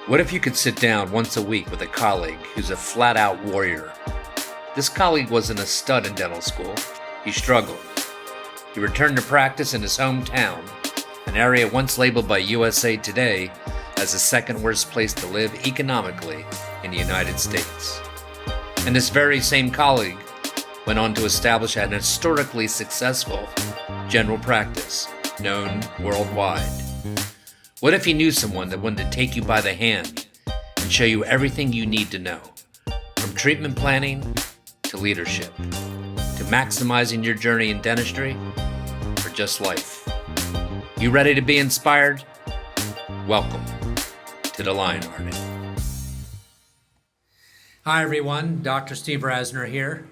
What if you could sit down once a week with a colleague who's a flat-out warrior? This colleague wasn't a stud in dental school. He struggled. He returned to practice in his hometown, an area once labeled by USA Today as the second worst place to live economically in the United States. And this very same colleague went on to establish an historically successful general practice known worldwide. What if you knew someone that wanted to take you by the hand and show you everything you need to know, from treatment planning to leadership, to maximizing your journey in dentistry, or just life? You ready to be inspired? Welcome to the Lionhearted. Hi everyone, Dr. Steve Rasner here.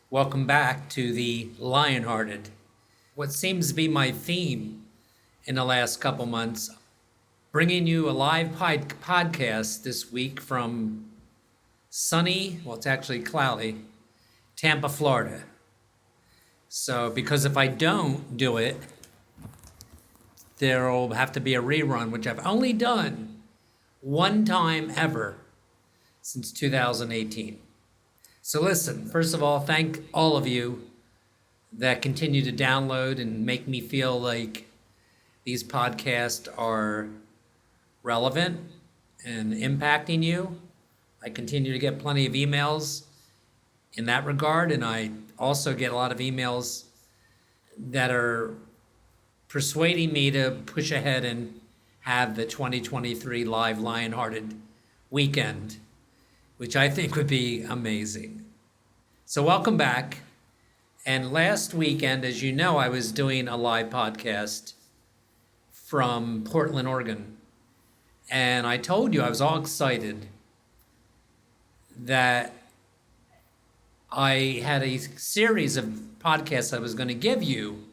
Welcome back to the Lionhearted. What seems to be my theme in the last couple months, bringing you a live podcast this week from sunny, well, it's actually cloudy, Tampa, Florida. So, because if I don't do it, there'll have to be a rerun, which I've only done one time ever since 2018. So listen, first of all, thank all of you that continue to download and make me feel like these podcasts are relevant and impacting you. I continue to get plenty of emails in that regard, and I also get a lot of emails that are persuading me to push ahead and have the 2023 live Lionhearted weekend, which I think would be amazing. So welcome back. And last weekend, as you know, I was doing a live podcast from Portland, Oregon. And I told you I was all excited that I had a series of podcasts I was going to give you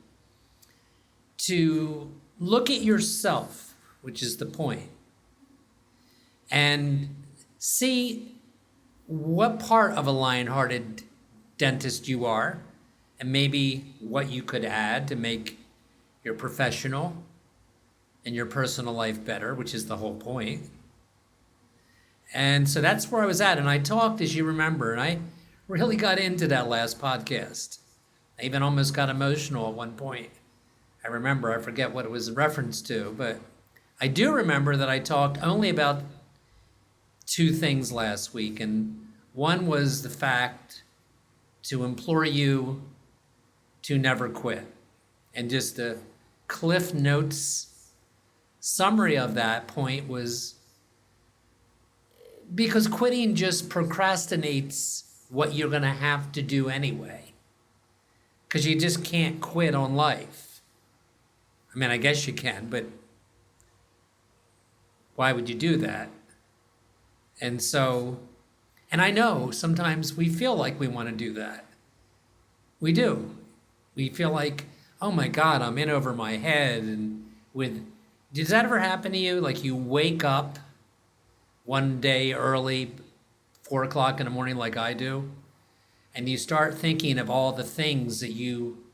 to look at yourself, which is the point, and see what part of a lion-hearted dentist you are, and maybe what you could add to make your professional and your personal life better, which is the whole point. And so that's where I was at. And I talked, as you remember, and I really got into that last podcast. I even almost got emotional at one point. I remember, I forget what it was in reference to, but I do remember that I talked only about two things last week. And one was the fact to implore you to never quit. And just the Cliff Notes summary of that point was because quitting just procrastinates what you're going to have to do anyway. Because you just can't quit on life. I mean, I guess you can, but why would you do that? And so, and I know sometimes we feel like we want to do that. We do. We feel like, oh my God, I'm in over my head. And does that ever happen to you? Like you wake up one day early, 4 o'clock in the morning like I do, and you start thinking of all the things that you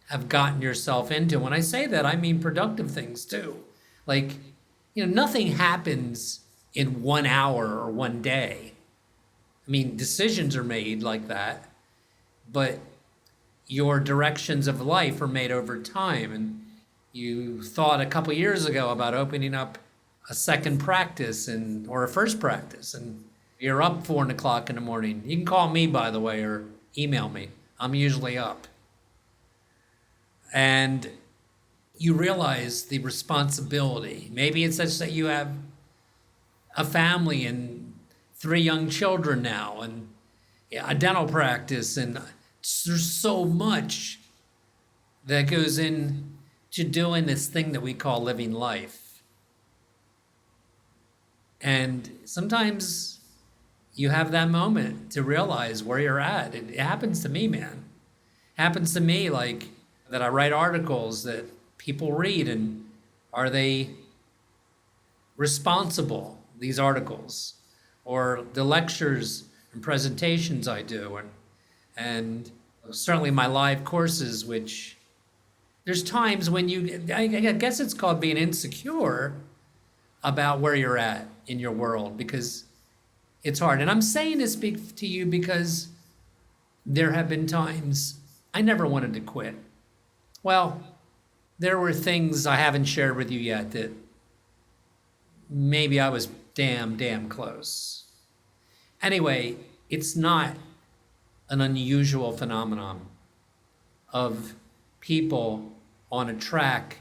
have gotten yourself into. When I say that, I mean productive things too. Like, nothing happens in 1 hour or one day. I mean, decisions are made like that, but your directions of life are made over time. And you thought a couple years ago about opening up a second practice or a first practice, and you're up 4 o'clock in the morning. You can call me, by the way, or email me. I'm usually up. And you realize the responsibility. Maybe it's such that you have a family and 3 young children now and a dental practice, and there's so much that goes in to doing this thing that we call living life. And sometimes you have that moment to realize where you're at. It happens to me, man. It happens to me, like that I write articles that people read, and are they responsible, these articles, or the lectures and presentations I do, and certainly my live courses, which there's times when I guess it's called being insecure about where you're at in your world, because it's hard. And I'm saying this to you because there have been times I never wanted to quit. Well, there were things I haven't shared with you yet that maybe I was damn close. Anyway, it's not an unusual phenomenon of people on a track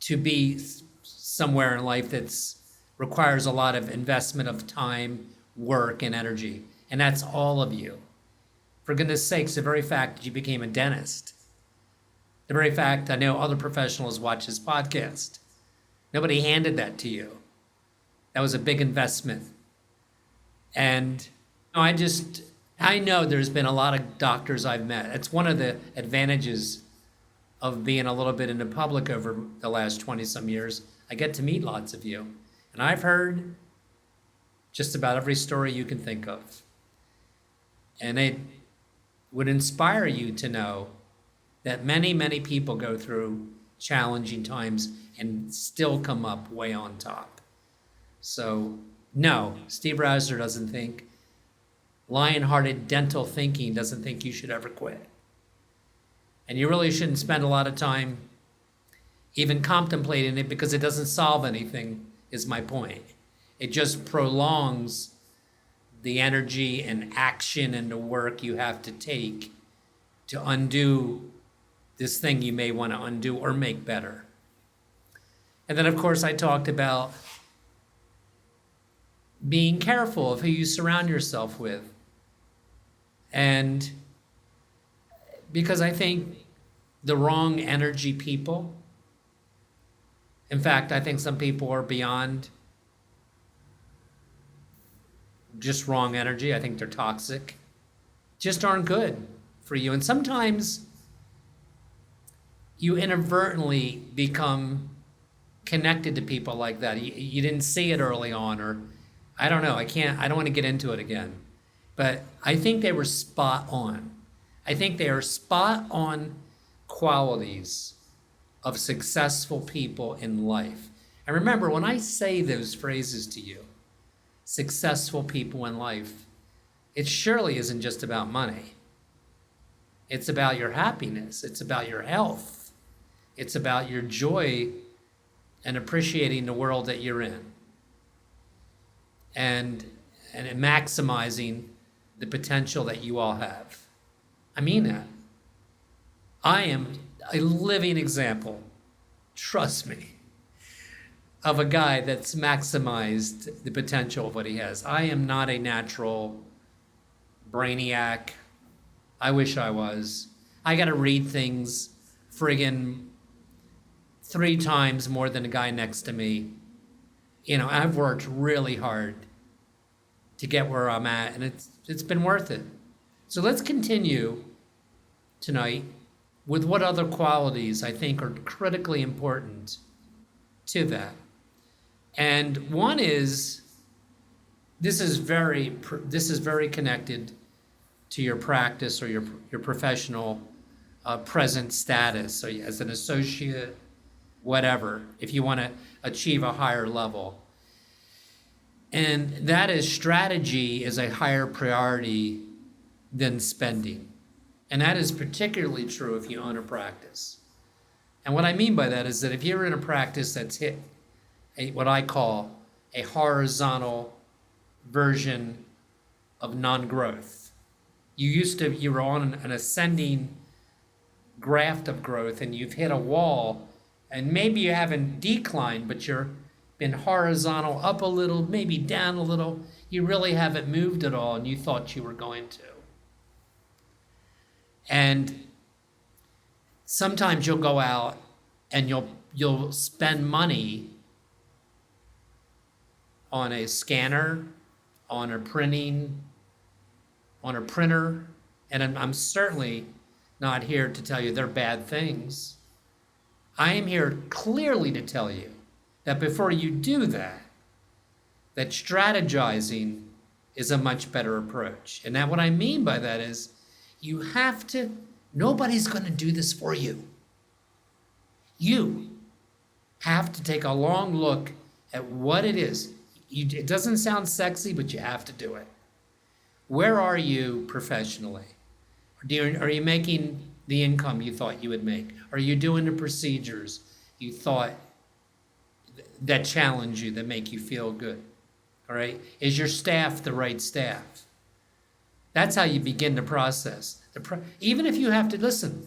to be somewhere in life that's requires a lot of investment of time, work, and energy. And that's all of you. For goodness sakes, the very fact that you became a dentist, the very fact I know other professionals watch this podcast, nobody handed that to you. That was a big investment. And I know there's been a lot of doctors I've met. It's one of the advantages of being a little bit in the public over the last 20 some years. I get to meet lots of you. And I've heard just about every story you can think of. And it would inspire you to know that many people go through challenging times and still come up way on top. So, no, Steve Rasner doesn't think, Lionhearted Dental Thinking doesn't think you should ever quit. And you really shouldn't spend a lot of time even contemplating it, because it doesn't solve anything, is my point. It just prolongs the energy and action and the work you have to take to undo this thing you may want to undo or make better. And then, of course, I talked about being careful of who you surround yourself with. And because I think the wrong energy people, in fact, I think some people are beyond just wrong energy. I think they're toxic, just aren't good for you. And sometimes you inadvertently become connected to people like that. You didn't see it early on, or I don't know. I don't want to get into it again. But I think they were spot on. I think they are spot on qualities of successful people in life. And remember, when I say those phrases to you, successful people in life, it surely isn't just about money. It's about your happiness. It's about your health. It's about your joy and appreciating the world that you're in. And maximizing the potential that you all have. I mean that. I am a living example, trust me, of a guy that's maximized the potential of what he has. I am not a natural brainiac. I wish I was. I got to read things friggin' 3 times more than the guy next to me. You know, I've worked really hard to get where I'm at, and it's been worth it. So let's continue tonight with what other qualities I think are critically important to that. And one is, this is very connected to your practice or your professional present status. So as an associate, whatever, if you want to achieve a higher level. And that is, strategy is a higher priority than spending. And that is particularly true if you own a practice. And what I mean by that is that if you're in a practice that's hit what I call a horizontal version of non-growth. You were on an ascending graft of growth, and you've hit a wall, and maybe you haven't declined, but you're been horizontal, up a little, maybe down a little. You really haven't moved at all, and you thought you were going to. And sometimes you'll go out and you'll spend money on a scanner, on a printer, and I'm certainly not here to tell you they're bad things. I am here clearly to tell you that before you do that strategizing is a much better approach. And that what I mean by that is you have to, nobody's going to do this for you. You have to take a long look at what it is. It doesn't sound sexy, but you have to do it. Where are you professionally? Are you making the income you thought you would make? Are you doing the procedures you thought that challenge you, that make you feel good? All right? Is your staff the right staff? That's how you begin the process. Even if you have to listen,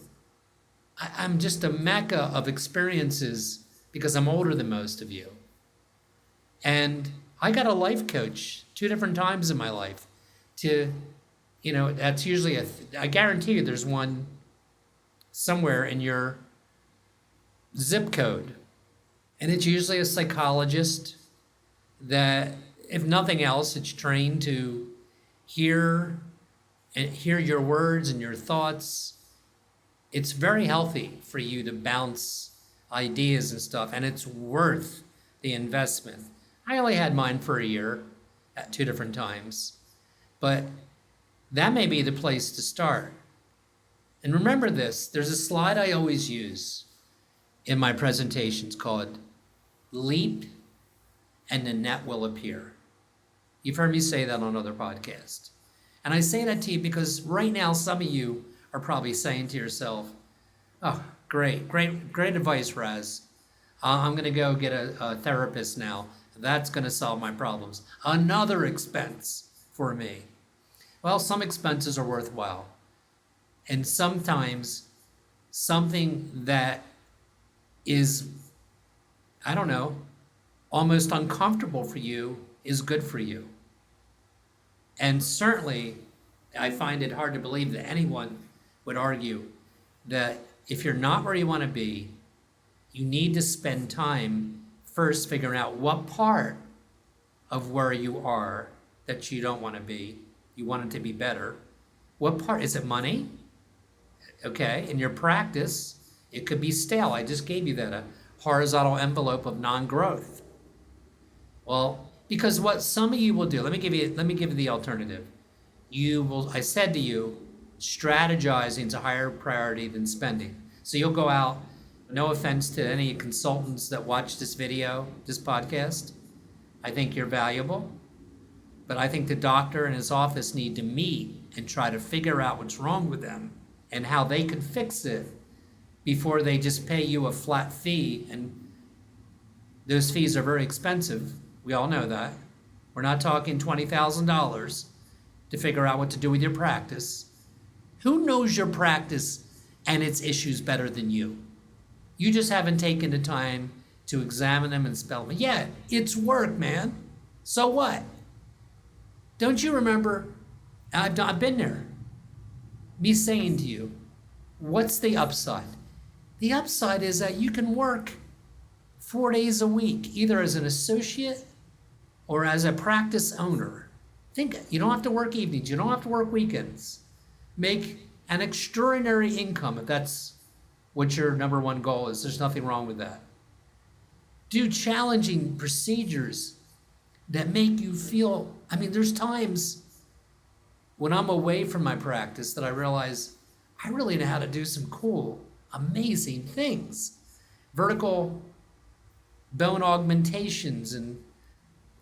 I'm just a mecca of experiences because I'm older than most of you. And I got a life coach 2 different times in my life that's usually I guarantee you there's one somewhere in your zip code. And it's usually a psychologist that, if nothing else, it's trained to hear your words and your thoughts. It's very healthy for you to bounce ideas and stuff, and it's worth the investment. I only had mine for a year at 2 different times, but that may be the place to start. And remember this, there's a slide I always use in my presentations called leap and the net will appear. You've heard me say that on other podcasts. And I say that to you because right now some of you are probably saying to yourself, oh, great advice, Raz. I'm going to go get a therapist now. That's going to solve my problems. Another expense for me. Well, some expenses are worthwhile. And sometimes something that is, I don't know, almost uncomfortable for you is good for you. And certainly, I find it hard to believe that anyone would argue that if you're not where you want to be, you need to spend time first figuring out what part of where you are that you don't want to be. You want it to be better. What part? Is it money? Okay, in your practice, it could be stale. I just gave you that, a horizontal envelope of non-growth. Well, because what some of you will do, let me give you the alternative. I said to you, strategizing is a higher priority than spending. So you'll go out, no offense to any consultants that watch this podcast. I think you're valuable, but I think the doctor and his office need to meet and try to figure out what's wrong with them and how they could fix it before they just pay you a flat fee. And those fees are very expensive. We all know that. We're not talking $20,000 to figure out what to do with your practice. Who knows your practice and its issues better than you? You just haven't taken the time to examine them and spell them. Yeah, it's work, man. So what? Don't you remember? I've been there. Me saying to you, what's the upside? The upside is that you can work 4 days a week, either as an associate or as a practice owner. Think, you don't have to work evenings, you don't have to work weekends. Make an extraordinary income if that's what your number one goal is. There's nothing wrong with that. Do challenging procedures that make you feel, there's times when I'm away from my practice that I realize I really know how to do some cool, amazing things. Vertical bone augmentations and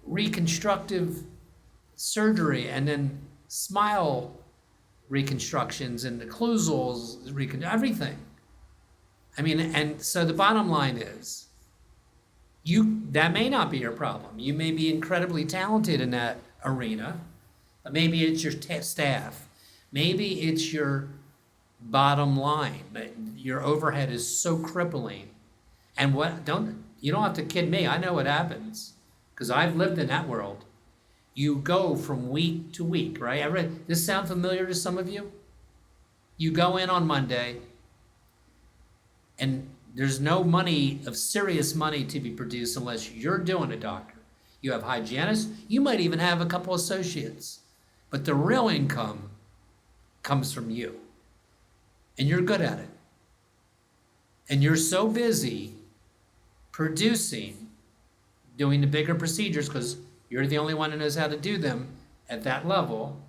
reconstructive surgery, and then smile reconstructions and occlusals, everything. And so the bottom line is, that may not be your problem. You may be incredibly talented in that arena, but maybe it's your staff. Maybe it's your bottom line, that your overhead is so crippling. And you don't have to kid me. I know what happens because I've lived in that world. You go from week to week, right? This sound familiar to some of you? You go in on Monday, and there's no money of serious money to be produced unless you're doing it, doctor. You have hygienists. You might even have a couple associates. But the real income comes from you. And you're good at it. And you're so busy producing, doing the bigger procedures, because you're the only one who knows how to do them at that level.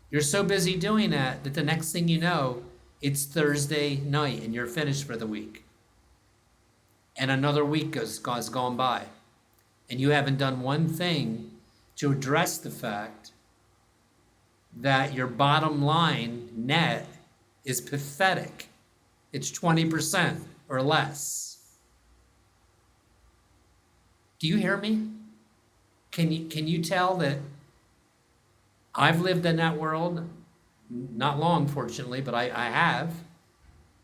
You're so busy doing that the next thing you know, it's Thursday night and you're finished for the week. and another week has gone by, and you haven't done one thing to address the fact that your bottom line net is pathetic. It's 20% or less. Do you hear me? Can you tell that I've lived in that world? Not long, fortunately, but I have.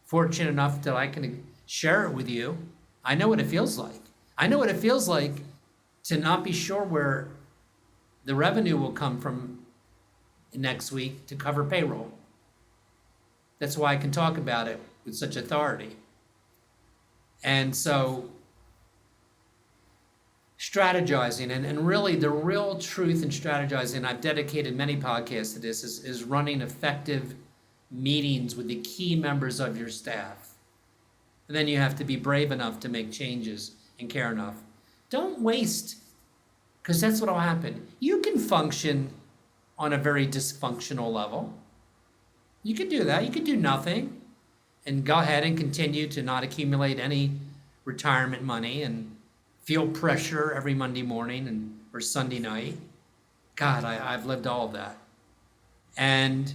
Fortunate enough that I can share it with you. I know what it feels like. I know what it feels like to not be sure where the revenue will come from next week to cover payroll. That's why I can talk about it with such authority. And so strategizing, and really the real truth in strategizing, I've dedicated many podcasts to this, is running effective meetings with the key members of your staff. And then you have to be brave enough to make changes and care enough. Don't waste, because that's what will happen. You can function on a very dysfunctional level. You can do that. You can do nothing and go ahead and continue to not accumulate any retirement money and feel pressure every Monday morning or Sunday night. God, I've lived all of that. And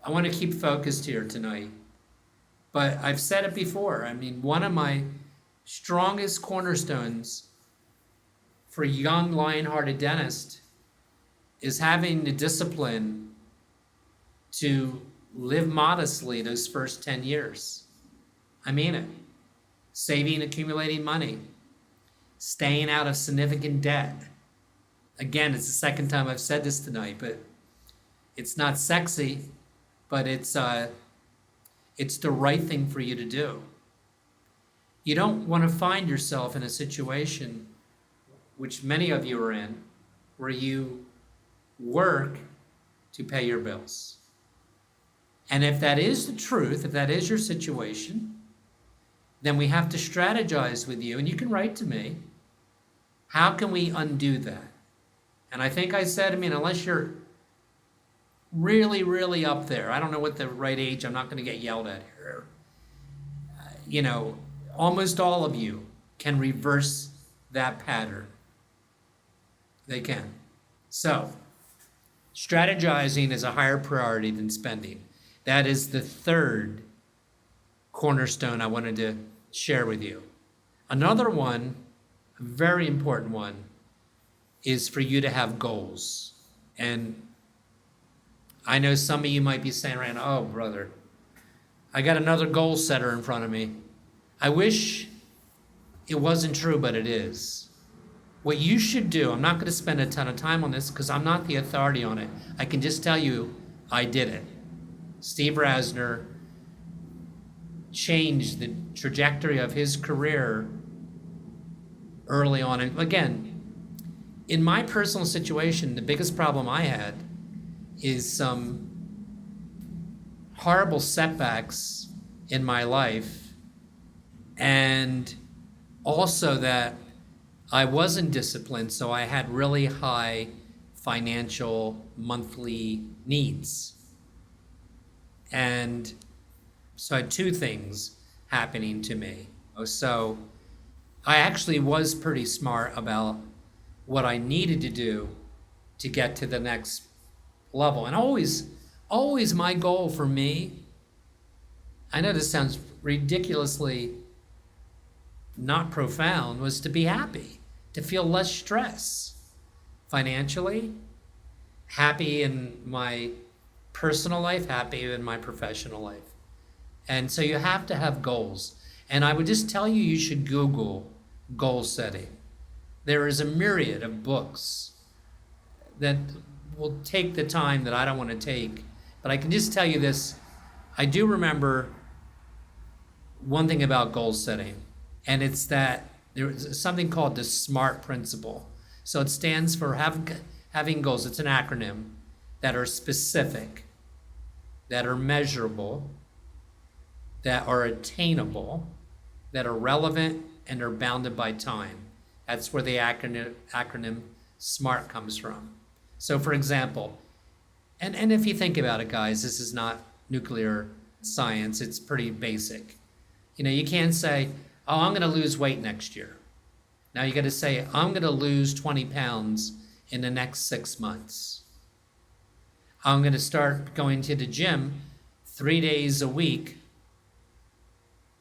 I want to keep focused here tonight. But I've said it before. I mean, one of my strongest cornerstones for a young Lionhearted dentist is having the discipline to live modestly those first 10 years. I mean it. Saving, accumulating money, staying out of significant debt. Again, it's the second time I've said this tonight, but it's not sexy, but it's the right thing for you to do. You don't want to find yourself in a situation, which many of you are in, where you work to pay your bills. And if that is the truth, if that is your situation, then we have to strategize with you, and you can write to me. How can we undo that? And I think I said, unless you're really, really up there, I don't know what the right age, I'm not going to get yelled at here. Almost all of you can reverse that pattern. They can. So, strategizing is a higher priority than spending. That is the third cornerstone I wanted to share with you. Another one, a very important one, is for you to have goals. And I know some of you might be saying right now, oh, brother, I got another goal setter in front of me. I wish it wasn't true, but it is. What you should do, I'm not going to spend a ton of time on this because I'm not the authority on it. I can just tell you I did it. Steve Rasner changed the trajectory of his career early on. And again, in my personal situation, the biggest problem I had is some horrible setbacks in my life, and also that I wasn't disciplined, so I had really high financial monthly needs. And so I had two things happening to me. So I actually was pretty smart about what I needed to do to get to the next level. And always my goal for me, I know this sounds ridiculously not profound, was to be happy, to feel less stress financially, happy in my personal life, happy in my professional life. And so you have to have goals. And I would just tell you, you should Google goal setting. There is a myriad of books that will take the time that I don't want to take. But I can just tell you this. I do remember one thing about goal setting, and it's that there's something called the SMART principle. So it stands for having goals. It's an acronym that are specific, that are measurable, that are attainable, that are relevant, and are bounded by time. That's where the acronym SMART comes from. So for example, and if you think about it, guys, this is not nuclear science, it's pretty basic. You can't say, Oh, I'm going to lose weight next year. Now you got to say, I'm going to lose 20 pounds in the next 6 months. I'm going to start going to the gym 3 days a week,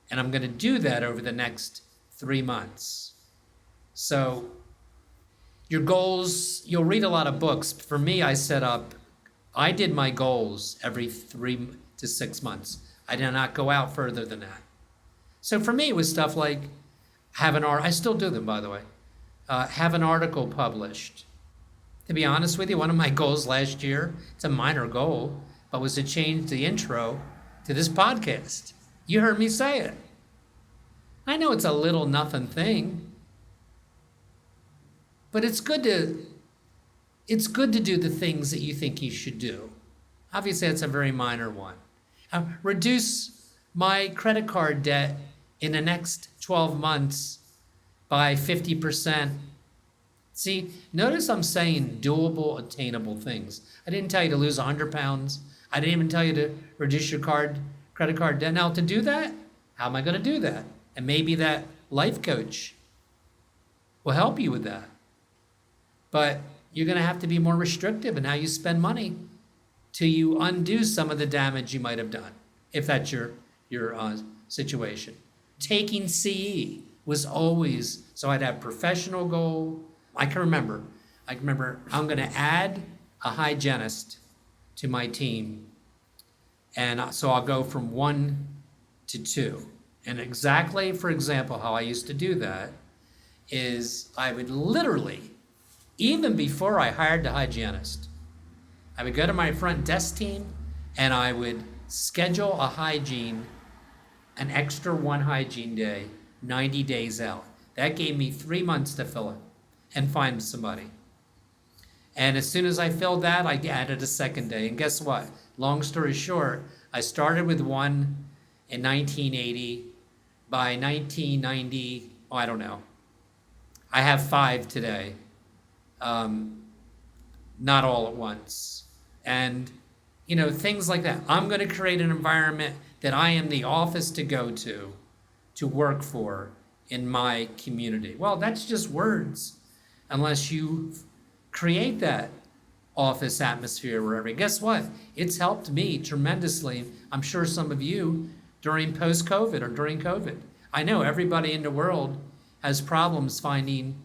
and I'm going to do that over the next 3 months. So your goals, you'll read a lot of books. For me, I did my goals every 3 to 6 months. I did not go out further than that. So for me, it was stuff like I still do them, by the way, have an article published. To be honest with you, one of my goals last year, it's a minor goal, but was to change the intro to this podcast. You heard me say it. I know it's a little nothing thing, but it's good to do the things that you think you should do. Obviously, that's a very minor one. Reduce my credit card debt in the next 12 months by 50%. See, notice I'm saying doable, attainable things. I didn't tell you to lose 100 pounds. I didn't even tell you to reduce your credit card debt. Now, to do that, how am I going to do that? And maybe that life coach will help you with that. But you're going to have to be more restrictive in how you spend money till you undo some of the damage you might have done, if that's your situation. Taking CE was always, so I'd have professional goal. I can remember I'm going to add a hygienist to my team. And so I'll go from 1 to 2. And exactly, for example, how I used to do that is I would literally, even before I hired the hygienist, I would go to my front desk team and I would schedule an extra 1 hygiene day, 90 days out. That gave me 3 months to fill it and find somebody. And as soon as I filled that, I added a second day. And guess what? Long story short, I started with 1 in 1980. By 1990, I don't know. I have 5 today. Not all at once. And, things like that. I'm going to create an environment that I am the office to go to work for in my community. Well, that's just words, unless you create that office atmosphere wherever. Guess what? It's helped me tremendously. I'm sure some of you during post-COVID or during COVID. I know everybody in the world has problems finding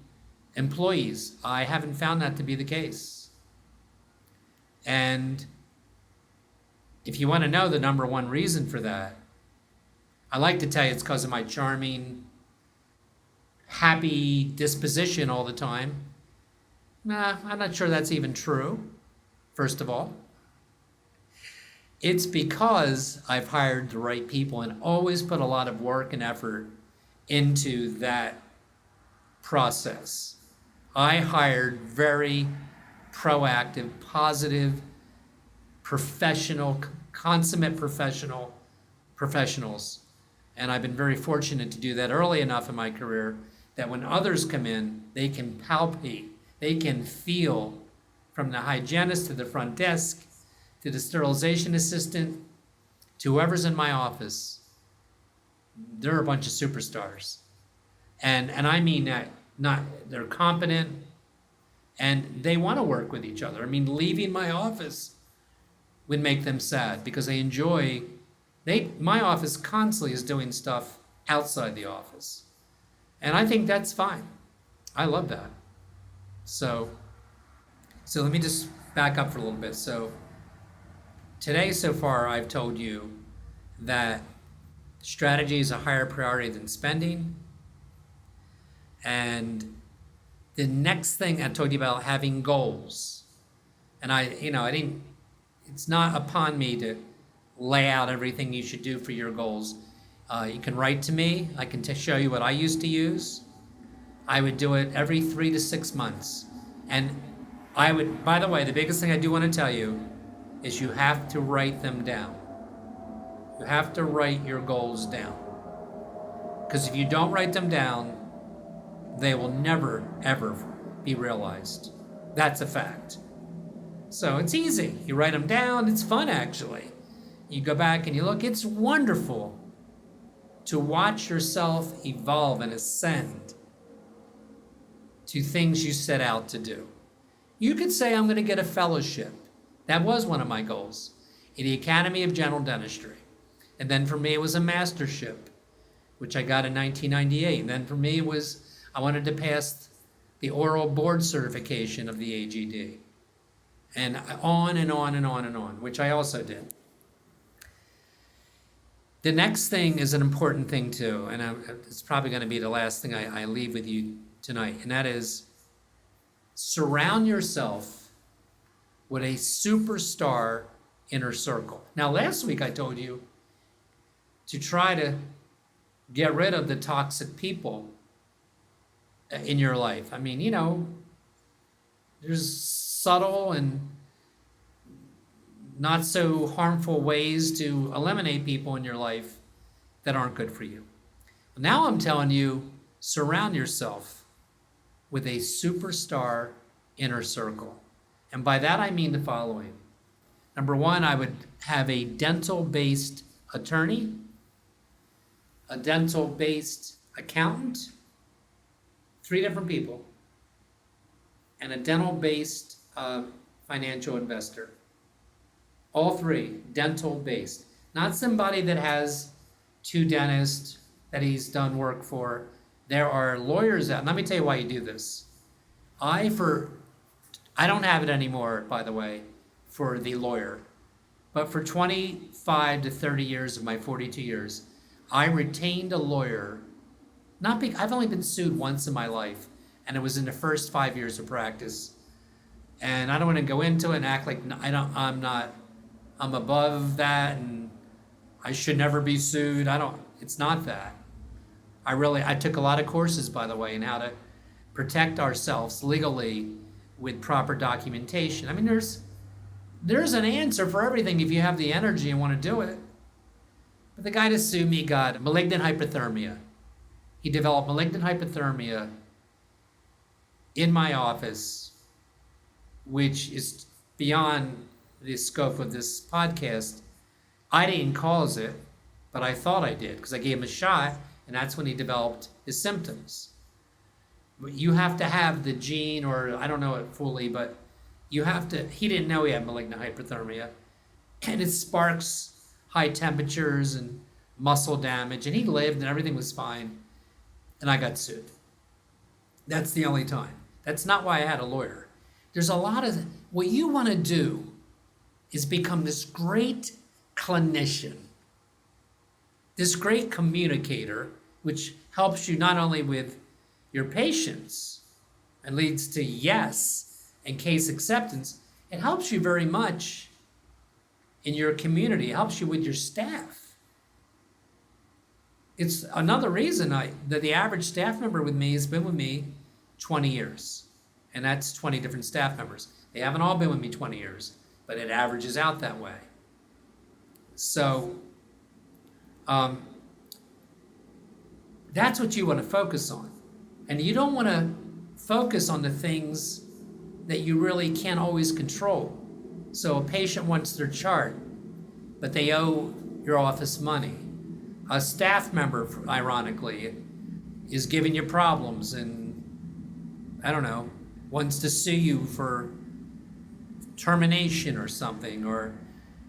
employees. I haven't found that to be the case. And if you want to know the number one reason for that, I like to tell you it's because of my charming, happy disposition all the time. Nah, I'm not sure that's even true, first of all. It's because I've hired the right people and always put a lot of work and effort into that process. I hired very proactive, positive, professional, consummate professionals. And I've been very fortunate to do that early enough in my career that when others come in, they can palpate, they can feel, from the hygienist to the front desk, to the sterilization assistant, to whoever's in my office, they're a bunch of superstars. And I mean that, they're competent and they want to work with each other. I mean, leaving my office would make them sad because my office constantly is doing stuff outside the office. And I think that's fine. I love that. So let me just back up for a little bit. So today so far, I've told you that strategy is a higher priority than spending. And the next thing I told you about having goals. And it's not upon me to lay out everything you should do for your goals. You can write to me. I can show you what I used to use. I would do it every 3 to 6 months. And by the way, the biggest thing I do want to tell you is you have to write them down. You have to write your goals down. Because if you don't write them down, they will never, ever be realized. That's a fact. So it's easy. You write them down. It's fun, actually. You go back and you look. It's wonderful to watch yourself evolve and ascend to things you set out to do. You could say, I'm going to get a fellowship. That was one of my goals in the Academy of General Dentistry. And then for me, it was a mastership, which I got in 1998. And then for me, it was, I wanted to pass the oral board certification of the AGD. And on and on and on and on, which I also did. The next thing is an important thing too, and it's probably going to be the last thing I leave with you tonight, and that is surround yourself with a superstar inner circle. Now, last week I told you to try to get rid of the toxic people in your life. I mean, there's subtle and not so harmful ways to eliminate people in your life that aren't good for you. Now I'm telling you, surround yourself with a superstar inner circle. And by that I mean the following. Number one, I would have a dental-based attorney, a dental-based accountant, 3 different people, and a dental-based financial investor. All 3 dental-based. Not somebody that has 2 dentists that he's done work for. There are lawyers out. Let me tell you why you do this. I don't have it anymore, by the way, for the lawyer. But for 25 to 30 years of my 42 years, I retained a lawyer. I've only been sued once in my life, and it was in the first 5 years of practice. And I don't want to go into it and act like I'm above that and I should never be sued. It's not that. I took a lot of courses, by the way, in how to protect ourselves legally with proper documentation. I mean, there's an answer for everything if you have the energy and want to do it. But the guy that sued me got malignant hypothermia. He developed malignant hypothermia in my office, which is beyond the scope of this podcast. I didn't cause it, but I thought I did because I gave him a shot, and that's when he developed his symptoms. But you have to have the gene, or I don't know it fully, but he didn't know he had malignant hypothermia, and it sparks high temperatures and muscle damage, and he lived and everything was fine, and I got sued. That's the only time. That's not why I had a lawyer. There's a lot of, what you want to do is become this great clinician, this great communicator, which helps you not only with your patients and leads to yes and case acceptance, it helps you very much in your community. It helps you with your staff. It's another reason that the average staff member with me has been with me 20 years. And that's 20 different staff members. They haven't all been with me 20 years, but it averages out that way. So that's what you want to focus on. And you don't want to focus on the things that you really can't always control. So a patient wants their chart, but they owe your office money. A staff member, ironically, is giving you problems and, I don't know, wants to sue you for termination or something, or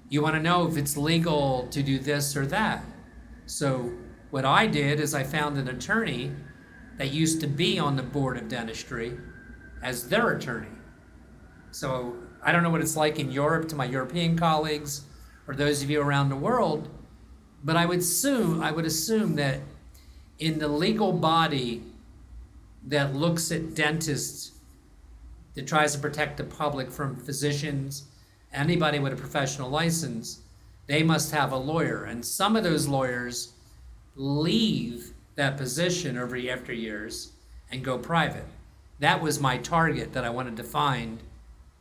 you want to know if it's legal to do this or that. So what I did is I found an attorney that used to be on the board of dentistry as their attorney. So I don't know what it's like in Europe to my European colleagues or those of you around the world, but I would assume that in the legal body that looks at dentists, that tries to protect the public from physicians, anybody with a professional license, they must have a lawyer. And some of those lawyers leave that position after years and go private. That was my target that I wanted to find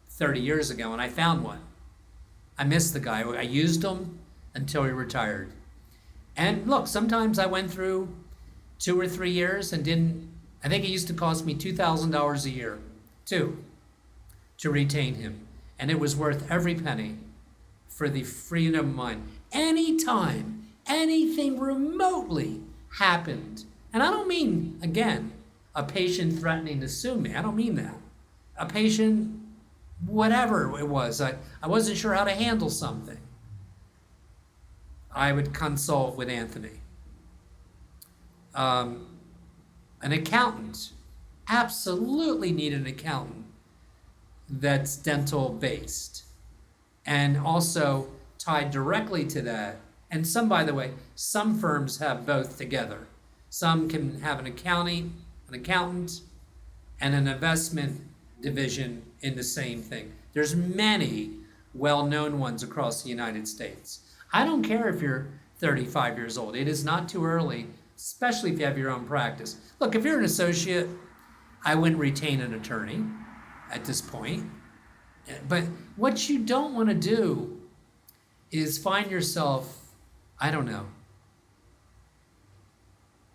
30 years ago, and I found one. I missed the guy. I used him until he retired. And look, sometimes I went through 2 or 3 years and I think it used to cost me $2,000 a year, to retain him. And it was worth every penny for the freedom of mind. Anytime anything remotely happened, and I don't mean, again, a patient threatening to sue me. I don't mean that. A patient, whatever it was, I wasn't sure how to handle something. I would consult with Anthony. An accountant, absolutely need an accountant that's dental based, and also tied directly to that. And some, by the way, some firms have both together. Some can have an accountant, and an investment division in the same thing. There's many well-known ones across the United States. I don't care if you're 35 years old. It is not too early, especially if you have your own practice. Look, if you're an associate, I wouldn't retain an attorney at this point. But what you don't want to do is find yourself, I don't know,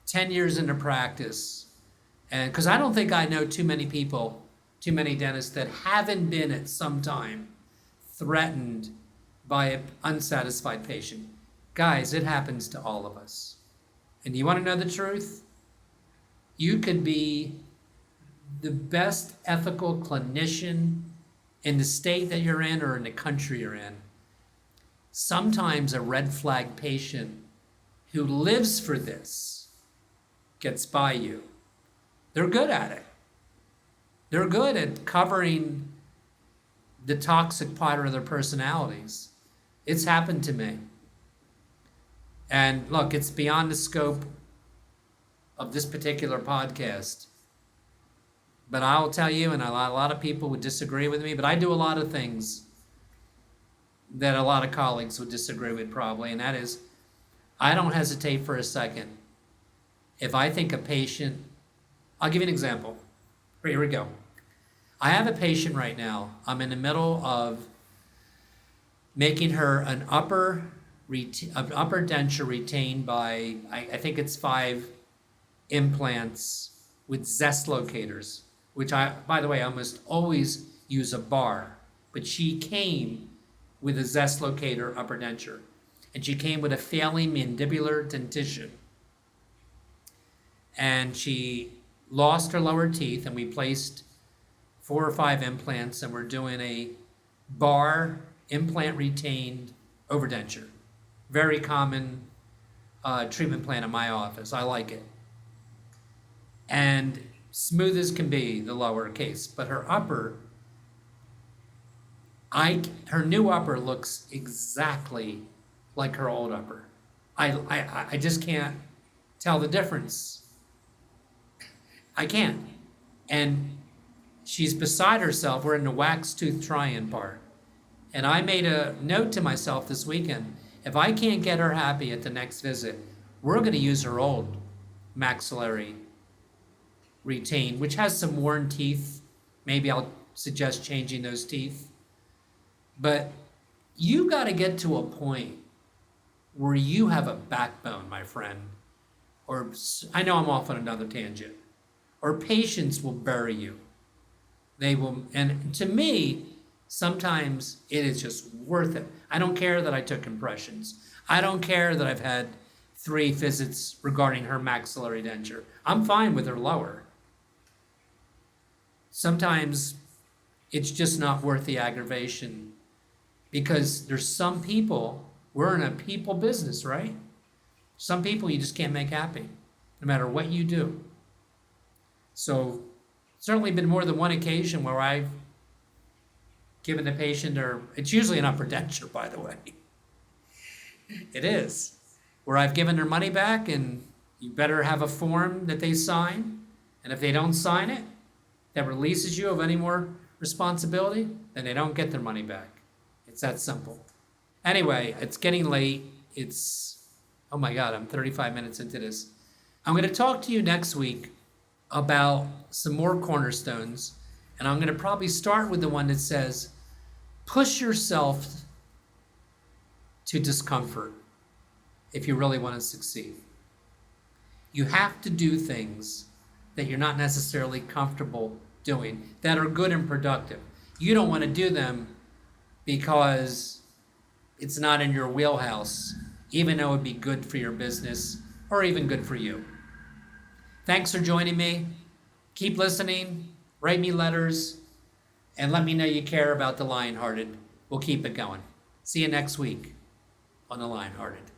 10 years into practice. And because I don't think I know too many people, too many dentists that haven't been at some time threatened by an unsatisfied patient. Guys, it happens to all of us. And you want to know the truth? You could be the best ethical clinician in the state that you're in or in the country you're in. Sometimes a red flag patient who lives for this gets by you. They're good at it. They're good at covering the toxic part of their personalities. It's happened to me. And look, it's beyond the scope of this particular podcast. But I'll tell you, and a lot of people would disagree with me, but I do a lot of things that a lot of colleagues would disagree with probably, and that is, I don't hesitate for a second. If I think a patient, I'll give you an example. Here we go. I have a patient right now. I'm in the middle of making her an upper denture retained by, I think it's 5 implants with zest locators, which I, by the way, I almost always use a bar, but she came with a zest locator upper denture, and she came with a failing mandibular dentition. And she lost her lower teeth, and we placed 4 or 5 implants, and we're doing a bar implant retained overdenture. Very common treatment plan in my office. I like it. And smooth as can be, the lower case, but her upper, her new upper looks exactly like her old upper. I just can't tell the difference. I can't. And she's beside herself. We're in the wax tooth try-in part. And I made a note to myself this weekend, if I can't get her happy at the next visit, we're going to use her old maxillary retained, which has some worn teeth. Maybe I'll suggest changing those teeth. But you got to get to a point where you have a backbone, my friend. Or I know I'm off on another tangent. Or patients will bury you. They will, and to me, sometimes it is just worth it. I don't care that I took impressions. I don't care that I've had 3 visits regarding her maxillary denture. I'm fine with her lower. Sometimes it's just not worth the aggravation, because there's some people, we're in a people business, right? Some people you just can't make happy, no matter what you do. So certainly been more than one occasion where I've given the patient, or it's usually an upper denture, by the way. It is. Where I've given their money back, and you better have a form that they sign. And if they don't sign it, that releases you of any more responsibility, then they don't get their money back. It's that simple. Anyway, it's getting late. Oh my God, I'm 35 minutes into this. I'm going to talk to you next week about some more cornerstones, and I'm going to probably start with the one that says, push yourself to discomfort if you really want to succeed. You have to do things that you're not necessarily comfortable doing, that are good and productive. You don't want to do them because it's not in your wheelhouse, even though it'd be good for your business or even good for you. Thanks for joining me. Keep listening, write me letters, and let me know you care about the Lionhearted. We'll keep it going. See you next week on the Lionhearted.